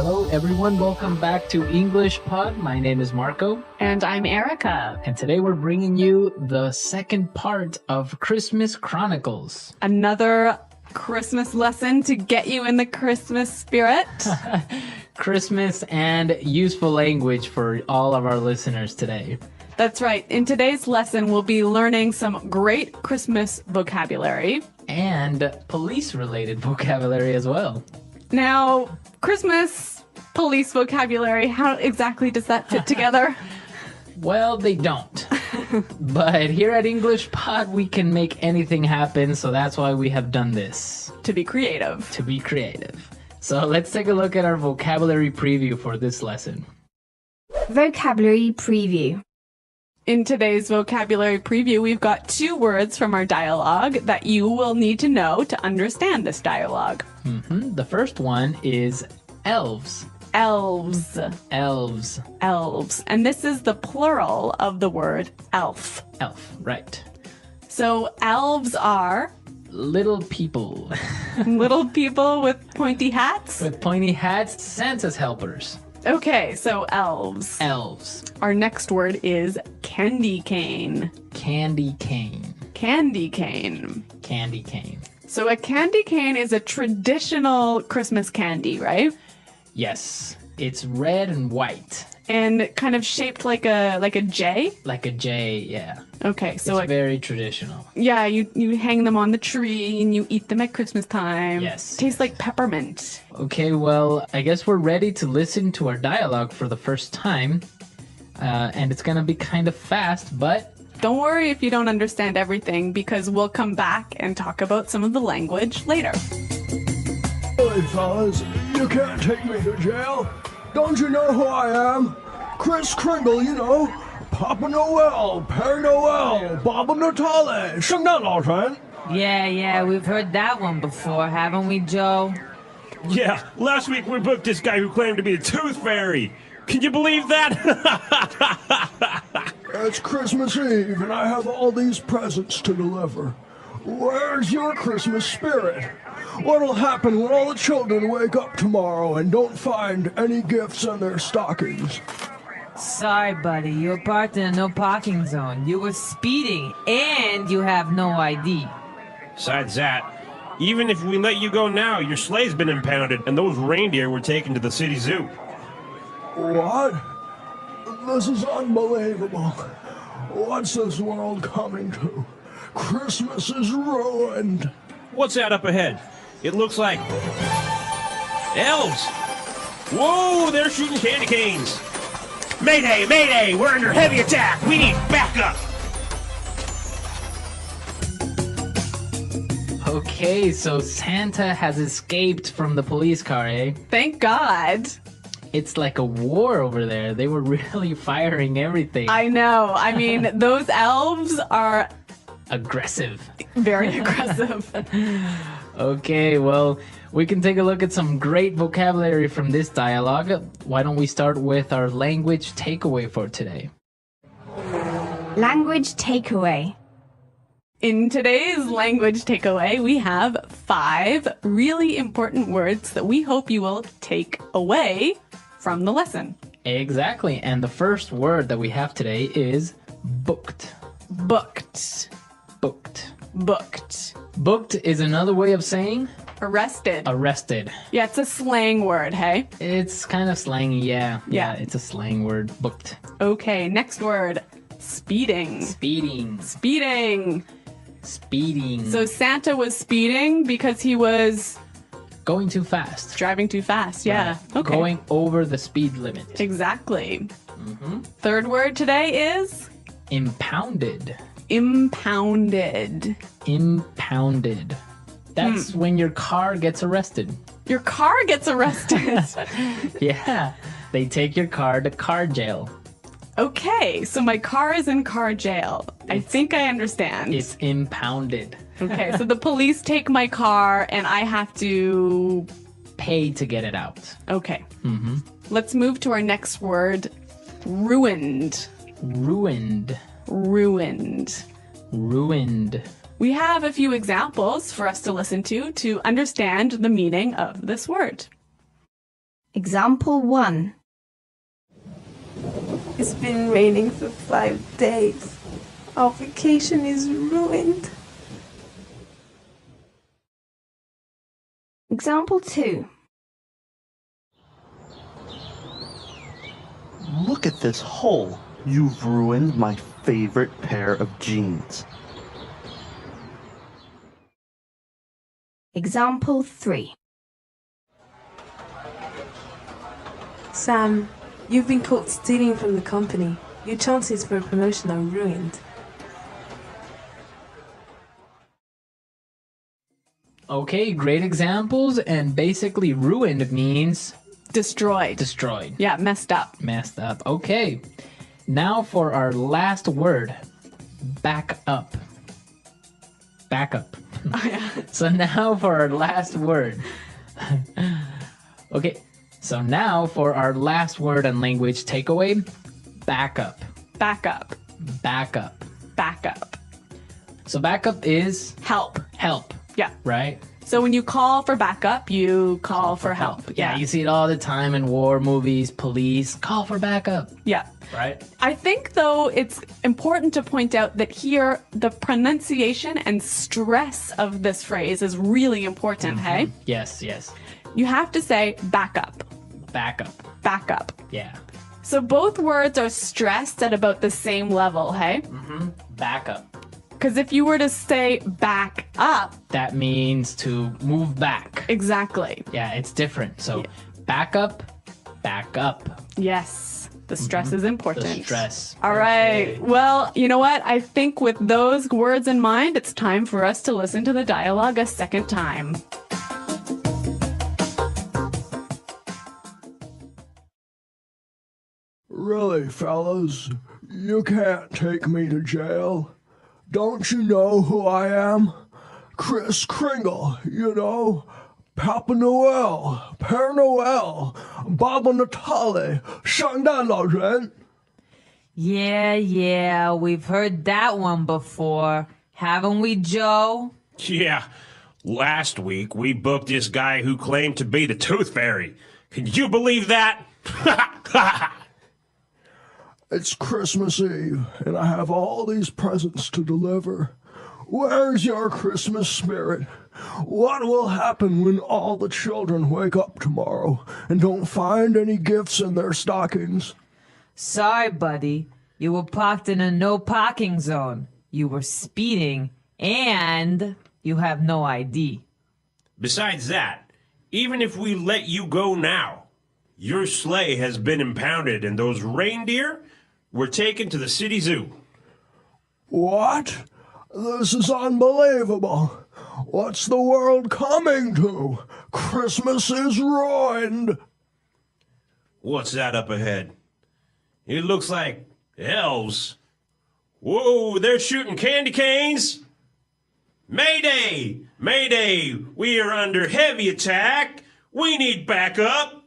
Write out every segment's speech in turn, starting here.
Hello, everyone. Welcome back to English Pod. My name is Marco. And I'm Erica. And today we're bringing you the second part of Christmas Chronicles. Another Christmas lesson to get you in the Christmas spirit. Christmas and useful language for all of our listeners today. That's right. In today's lesson, we'll be learning some great Christmas vocabulary. And police-related vocabulary as well. Now, Christmas police vocabulary, how exactly does that fit together? Well, they don't. But here at English Pod, we can make anything happen, so that's why we have done this. To be creative. To be creative. So let's take a look at our vocabulary preview for this lesson. Vocabulary preview. In today's vocabulary preview, we've got 2 words from our dialogue that you will need to know to understand this dialogue. The first one is elves. Elves. Elves. Elves. And this is the plural of the word elf. Elf, right. So elves are little people. little people with pointy hats? With pointy hats, Santa's helpers. Okay, so elves. Elves. Our next word is candy cane. Candy cane. Candy cane. Candy cane. So a candy cane is a traditional Christmas candy, right? Yes. It's red and white. And kind of shaped like a J? Like a J, yeah. Okay, so it's very traditional. Yeah, you hang them on the tree and you eat them at Christmas time. Yes. Tastes like peppermint. Okay, well, I guess we're ready to listen to our dialogue for the first time. And it's gonna be kind of fast, but don't worry if you don't understand everything, because we'll come back and talk about some of the language later. Hey, fellas, you can't take me to jail. Don't you know who I am? Kris Kringle, you know. Papa Noel, Père Noel, Baba Natale, 圣诞老人. Yeah, we've heard that one before, haven't we, Joe? Yeah, last week we booked this guy who claimed to be a tooth fairy. Can you believe that? It's Christmas Eve and I have all these presents to deliver. Where's your Christmas spirit? What'll happen when all the children wake up tomorrow and don't find any gifts in their stockings? Sorry, buddy, you were parked in a no parking zone. You were speeding and you have no ID. Besides that, even if we let you go now, your sleigh's been impounded and those reindeer were taken to the city zoo. What? This is unbelievable. What's this world coming to? Christmas is ruined. What's that up ahead? It looks like elves. Whoa, they're shooting candy canes. Mayday, mayday, we're under heavy attack. We need backup. okay, so Santa has escaped from the police car, eh? Thank God. It's like a war over there. They were really firing everything. I know. I mean, those elves are aggressive. Very aggressive. Okay, well, we can take a look at some great vocabulary from this dialogue. Why don't we start with our language takeaway for today? Language takeaway. In today's language takeaway, we have 5 really important words that we hope you will take away from the lesson. Exactly, and the first word that we have today is booked. Booked. Booked. Booked. Booked is another way of saying arrested. Arrested. Yeah, it's a slang word, hey? It's kind of slangy, yeah. Yeah, it's a slang word, booked. Okay, next word, speeding. Speeding. Speeding. Speeding. So Santa was speeding because he was going too fast. Driving too fast, yeah. Right. Okay. Going over the speed limit. Exactly. Third word today is impounded. Impounded. Impounded. That's when your car gets arrested. Your car gets arrested? Yeah. They take your car to car jail. Okay, so my car is in car jail. I think I understand. It's impounded. Okay, so the police take my car and I have to pay to get it out. Okay. Let's move to our next word, ruined. Ruined. Ruined. Ruined. We have a few examples for us to listen to understand the meaning of this word. Example 1. It's been raining for 5 days. Our vacation is ruined. Example 2. Look at this hole. You've ruined my favorite pair of jeans. Example 3. Sam, you've been caught stealing from the company. Your chances for a promotion are ruined. Okay, great examples. And basically, ruined means Destroyed. destroyed, Yeah, messed up. messed up. Okay, now for our last word, back up. Back up. So now for our last word. Okay, so now for our last word and language takeaway, back up. Back up. Back up. Back up. So backup is Help. help, Yeah. right? So when you call for backup, you call for help. Yeah, you see it all the time in war movies, police, call for backup, Yeah. right? I think, though, it's important to point out that here the pronunciation and stress of this phrase is really important, hey? Yes, yes. You have to say backup, Backup, backup. yeah. So both words are stressed at about the same level, hey? Backup. Because if you were to say back up, That means to move back. exactly. Yeah, it's different. So back up, back up. Yes, the stress is important. The stress. All right. Well, you know what? I think with those words in mind, it's time for us to listen to the dialogue a second time. Really, fellas, you can't take me to jail. Don't you know who I am? Chris Kringle, you know. Papa Noel, Père Noel, Baba Natale, 圣诞老人. Yeah, we've heard that one before. Haven't we, Joe? Yeah. Last week, we booked this guy who claimed to be the Tooth Fairy. Can you believe that? It's Christmas Eve, and I have all these presents to deliver. Where's your Christmas spirit? What will happen when all the children wake up tomorrow and don't find any gifts in their stockings? Sorry, buddy. You were parked in a no parking zone. You were speeding, and you have no ID. Besides that, even if we let you go now, your sleigh has been impounded and those reindeer were taken to the city zoo. What? This is unbelievable. What's the world coming to? Christmas is ruined. What's that up ahead? It looks like elves. Whoa, they're shooting candy canes. Mayday! Mayday! We are under heavy attack. We need backup.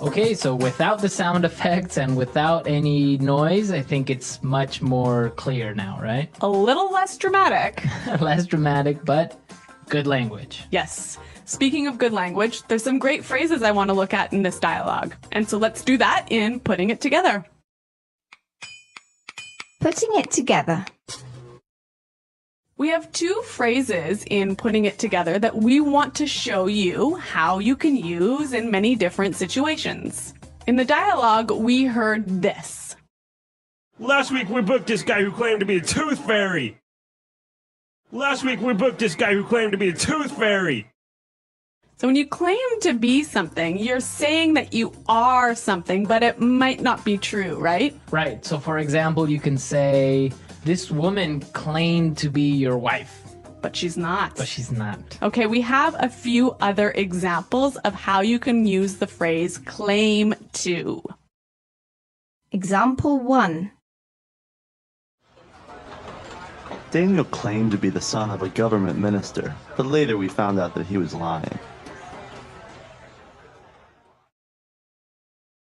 Okay, so without the sound effects and without any noise, I think it's much more clear now, right? A little less dramatic. Less dramatic, but good language. Yes. Speaking of good language, there's some great phrases I want to look at in this dialogue. And so let's do that in Putting It Together. Putting it together. We have two phrases in Putting It Together that we want to show you how you can use in many different situations. In the dialogue, we heard this. Last week we booked this guy who claimed to be the Tooth Fairy. Last week we booked this guy who claimed to be the Tooth Fairy. So when you claim to be something, you're saying that you are something, but it might not be true, right? Right, so for example, you can say, this woman claimed to be your wife, But she's not. but she's not. Okay, we have a few other examples of how you can use the phrase claim to. Example 1. Daniel claimed to be the son of a government minister, but later we found out that he was lying.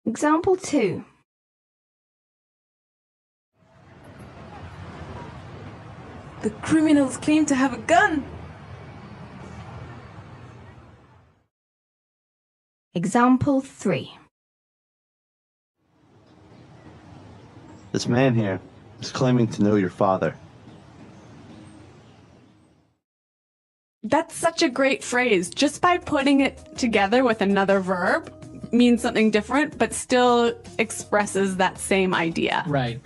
Example 2. The criminals claim to have a gun. Example 3. This man here is claiming to know your father. That's such a great phrase. Just by putting it together with another verb means something different, but still expresses that same idea. Right.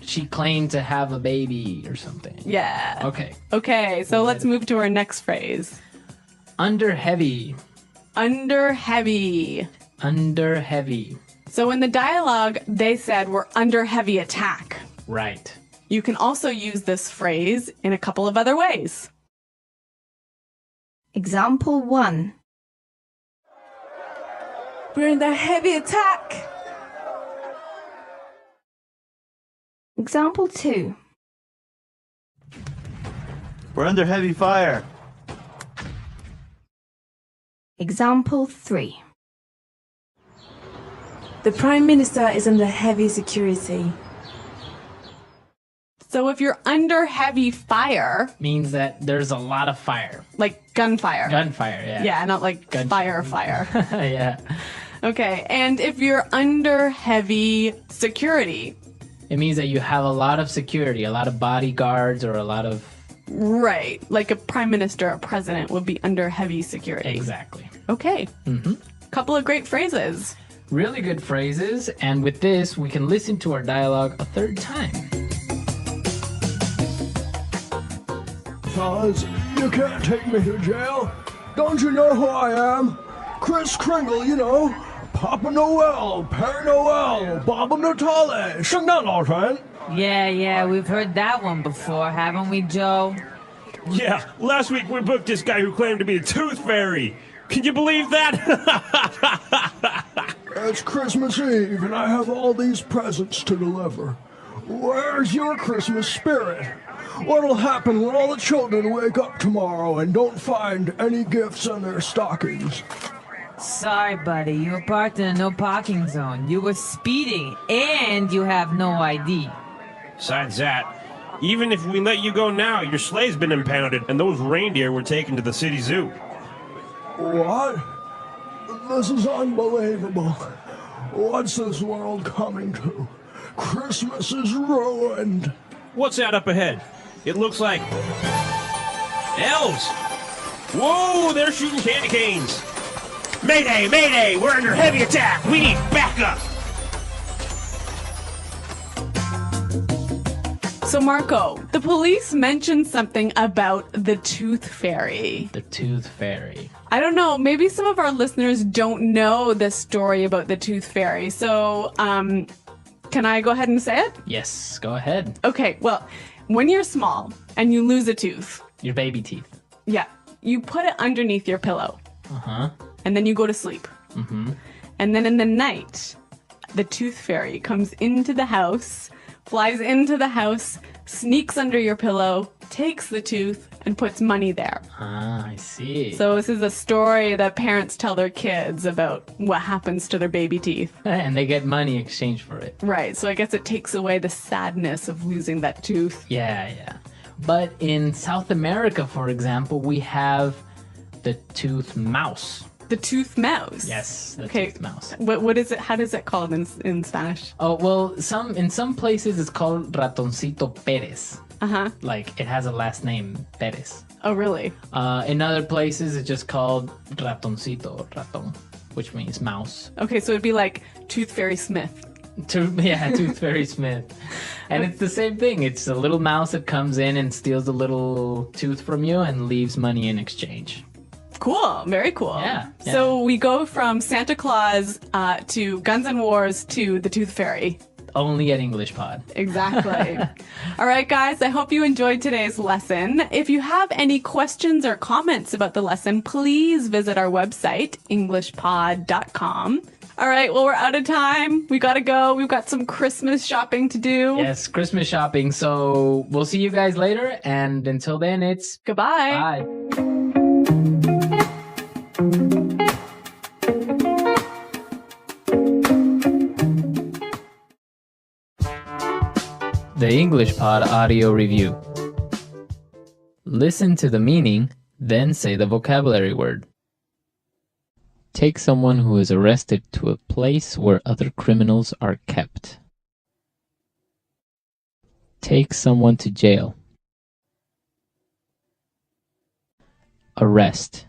She claimed to have a baby or something. Yeah. Okay. Okay, so let's move to our next phrase. Under heavy. Under heavy. Under heavy. So in the dialogue, they said we're under heavy attack. Right. You can also use this phrase in a couple of other ways. Example 1. We're under heavy attack. Example 2. We're under heavy fire. Example 3. The Prime Minister is under heavy security. So if you're under heavy fire, Means that there's a lot of fire. like gunfire. Gunfire, yeah. Yeah, not like Gunfire. fire. Yeah. Okay, and if you're under heavy security, It means that you have a lot of security, a lot of bodyguards, or a lot of... right, like a prime minister, a president would be under heavy security. Exactly. Okay. Couple of great phrases. Really good phrases, and with this, we can listen to our dialogue a third time. Fellas, you can't take me to jail. Don't you know who I am? Kris Kringle, you know. Papa Noel, Père Noel, Baba Natale. Sing that, Lieutenant. Yeah, we've heard that one before, haven't we, Joe? Yeah, last week we booked this guy who claimed to be the Tooth Fairy. Can you believe that? It's Christmas Eve, and I have all these presents to deliver. Where's your Christmas spirit? What'll happen when all the children wake up tomorrow and don't find any gifts in their stockings? Sorry, buddy, you were parked in a no parking zone. You were speeding, and you have no ID. Besides that, even if we let you go now, your sleigh's been impounded, and those reindeer were taken to the city zoo. What? This is unbelievable. What's this world coming to? Christmas is ruined. What's that up ahead? It looks like... elves! Whoa, they're shooting candy canes! Mayday, mayday! We're under heavy attack! We need backup! So, Marco, the police mentioned something about the Tooth Fairy. The Tooth Fairy. I don't know, maybe some of our listeners don't know the story about the Tooth Fairy. So, can I go ahead and say it? Yes, go ahead. Okay, well, when you're small and you lose a tooth, Your baby teeth. yeah, you put it underneath your pillow. Uh-huh. And then you go to sleep. Mm-hmm. And then in the night, the Tooth Fairy comes into the house, flies into the house, sneaks under your pillow, takes the tooth, and puts money there. Ah, I see. So this is a story that parents tell their kids about what happens to their baby teeth. And they get money in exchange for it. Right, so I guess it takes away the sadness of losing that tooth. Yeah. But in South America, for example, we have the tooth mouse. The tooth mouse. Yes, the Okay. tooth mouse. What is it? How does it called in Spanish? Oh, well, in some places it's called Ratoncito Pérez. Uh-huh. Like, it has a last name, Pérez. Oh, really? In other places it's just called Ratoncito, or Raton, which means mouse. Okay, so it'd be like Tooth Fairy Smith. Tooth Fairy Smith. And it's the same thing. It's a little mouse that comes in and steals a little tooth from you and leaves money in exchange. Cool. Very cool. Yeah. So we go from Santa Claus to Guns N' Wars to the Tooth Fairy. Only at English Pod. Exactly. All right, guys, I hope you enjoyed today's lesson. If you have any questions or comments about the lesson, please visit our website, englishpod.com. All right, well, we're out of time. We got to go. We've got some Christmas shopping to do. Yes, Christmas shopping. So we'll see you guys later. And until then, it's Goodbye. bye. The English Pod Audio Review. Listen to the meaning, then say the vocabulary word. Take someone who is arrested to a place where other criminals are kept. Take someone to jail. Arrest.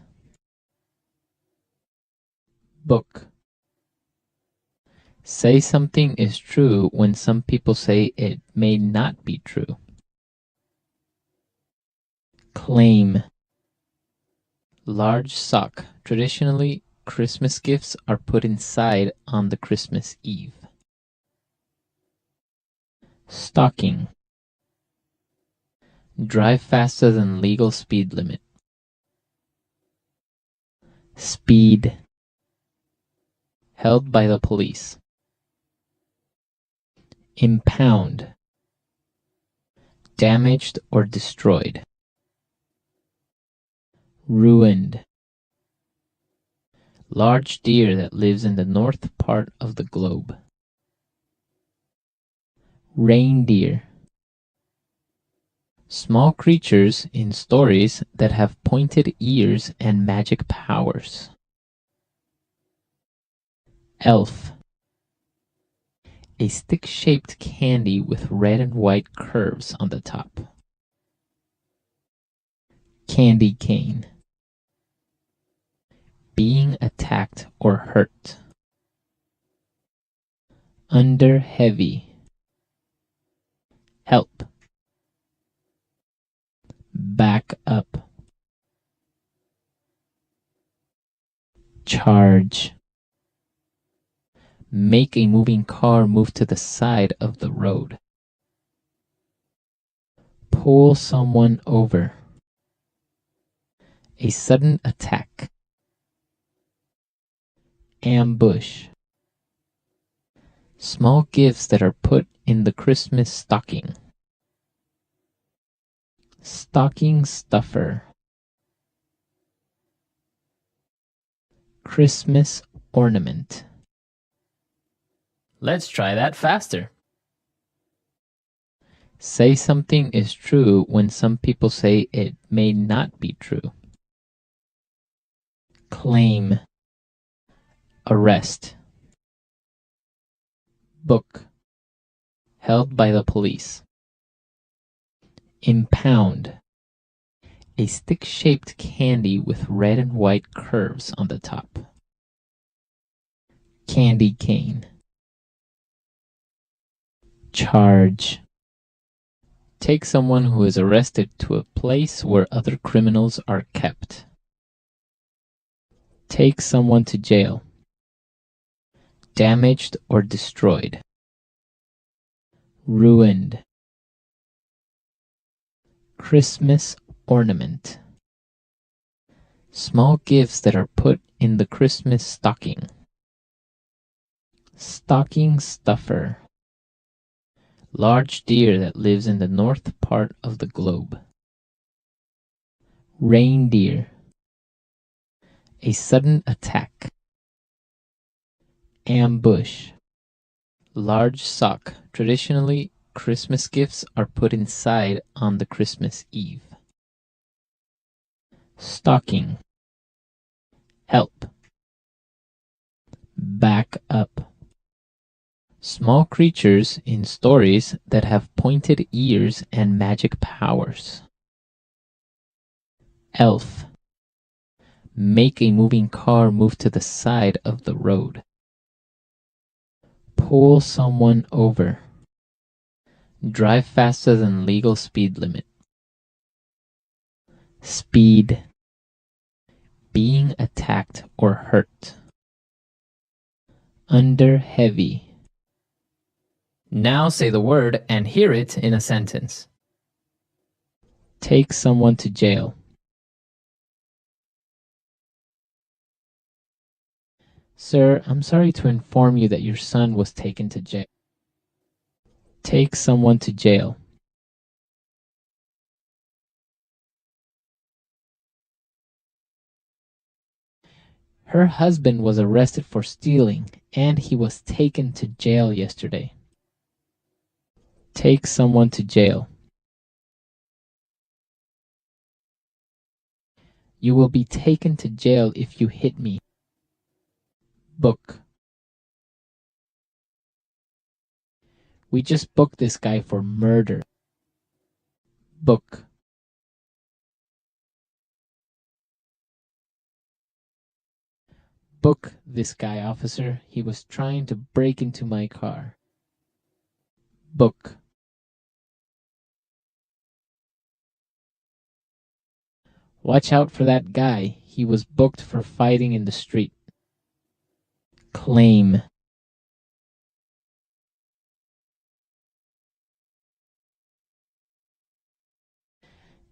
Book. Say something is true when some people say it may not be true. Claim. Large sock. Traditionally, Christmas gifts are put inside on the Christmas Eve. Stocking. Drive faster than legal speed limit. Speed. Held by the police. Impound. Damaged or destroyed. Ruined. Large deer that lives in the north part of the globe. Reindeer. Small creatures in stories that have pointed ears and magic powers. Elf. A stick-shaped candy with red and white curves on the top. Candy cane. Being attacked or hurt. Under heavy. Help. Back up. Charge. Make a moving car move to the side of the road. Pull someone over. A sudden attack. Ambush. Small gifts that are put in the Christmas stocking. Stocking stuffer. Christmas ornament. Let's try that faster. Say something is true when some people say it may not be true. Claim. Arrest. Book. Held by the police. Impound. A stick-shaped candy with red and white curves on the top. Candy cane. Charge. Take someone who is arrested to a place where other criminals are kept. Take someone to jail. Damaged or destroyed. Ruined. Christmas ornament. Small gifts that are put in the Christmas stocking. Stocking stuffer. Large deer that lives in the north part of the globe. Reindeer. A sudden attack. Ambush. Large sock. Traditionally, Christmas gifts are put inside on the Christmas Eve. Stocking. Help. Back up. Small creatures in stories that have pointed ears and magic powers. Elf. Make a moving car move to the side of the road. Pull someone over. Drive faster than legal speed limit. Speed. Being attacked or hurt. Under heavy. Now say the word and hear it in a sentence. Take someone to jail. Sir, I'm sorry to inform you that your son was taken to jail. Take someone to jail. Her husband was arrested for stealing, and he was taken to jail yesterday. Take someone to jail. You will be taken to jail if you hit me. Book. We just booked this guy for murder. Book. Book this guy, officer. He was trying to break into my car. Book. Watch out for that guy. He was booked for fighting in the street. Claim.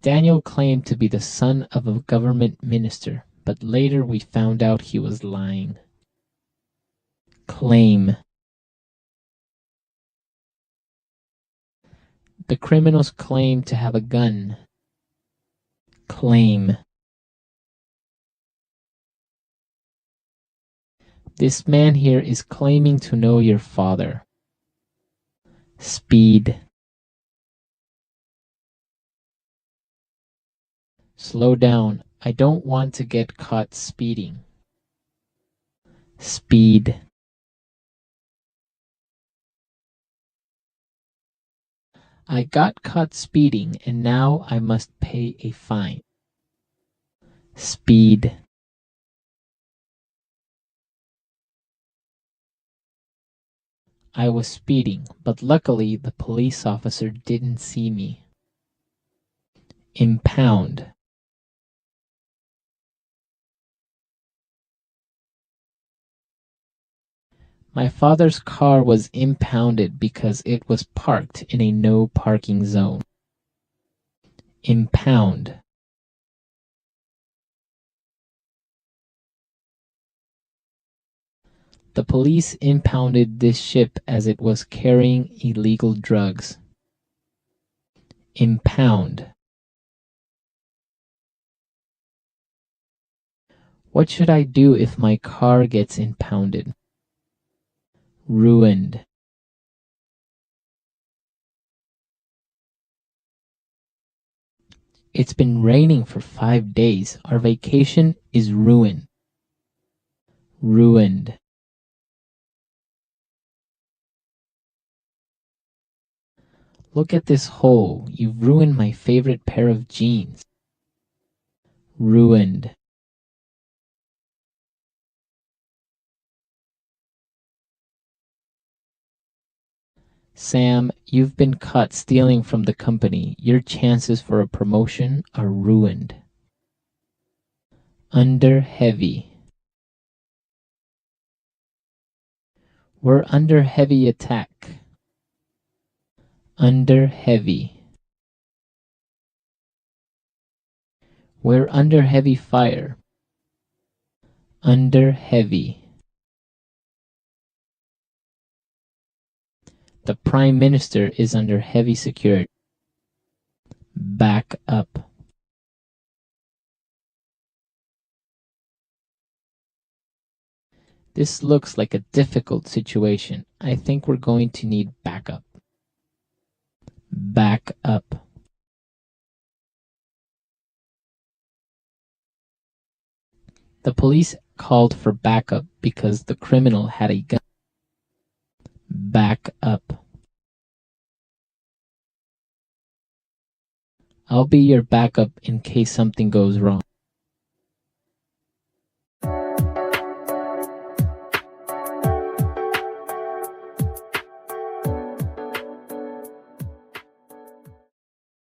Daniel claimed to be the son of a government minister, but later we found out he was lying. Claim. The criminals claim to have a gun. Claim. This man here is claiming to know your father. Speed. Slow down. I don't want to get caught speeding. Speed. I got caught speeding and now I must pay a fine. Speed. I was speeding, but luckily the police officer didn't see me. Impound. My father's car was impounded because it was parked in a no parking zone. Impound. The police impounded this ship as it was carrying illegal drugs. Impound. What should I do if my car gets impounded? Ruined. It's been raining for 5 days. Our vacation is ruined. Ruined. Look at this hole. You've ruined my favorite pair of jeans. Ruined. Sam, you've been caught stealing from the company. Your chances for a promotion are ruined. Under heavy. We're under heavy attack. Under heavy. We're under heavy fire. Under heavy. The Prime Minister is under heavy security. Back up. This looks like a difficult situation. I think we're going to need backup. Back up. The police called for backup because the criminal had a gun. Back up. I'll be your backup in case something goes wrong.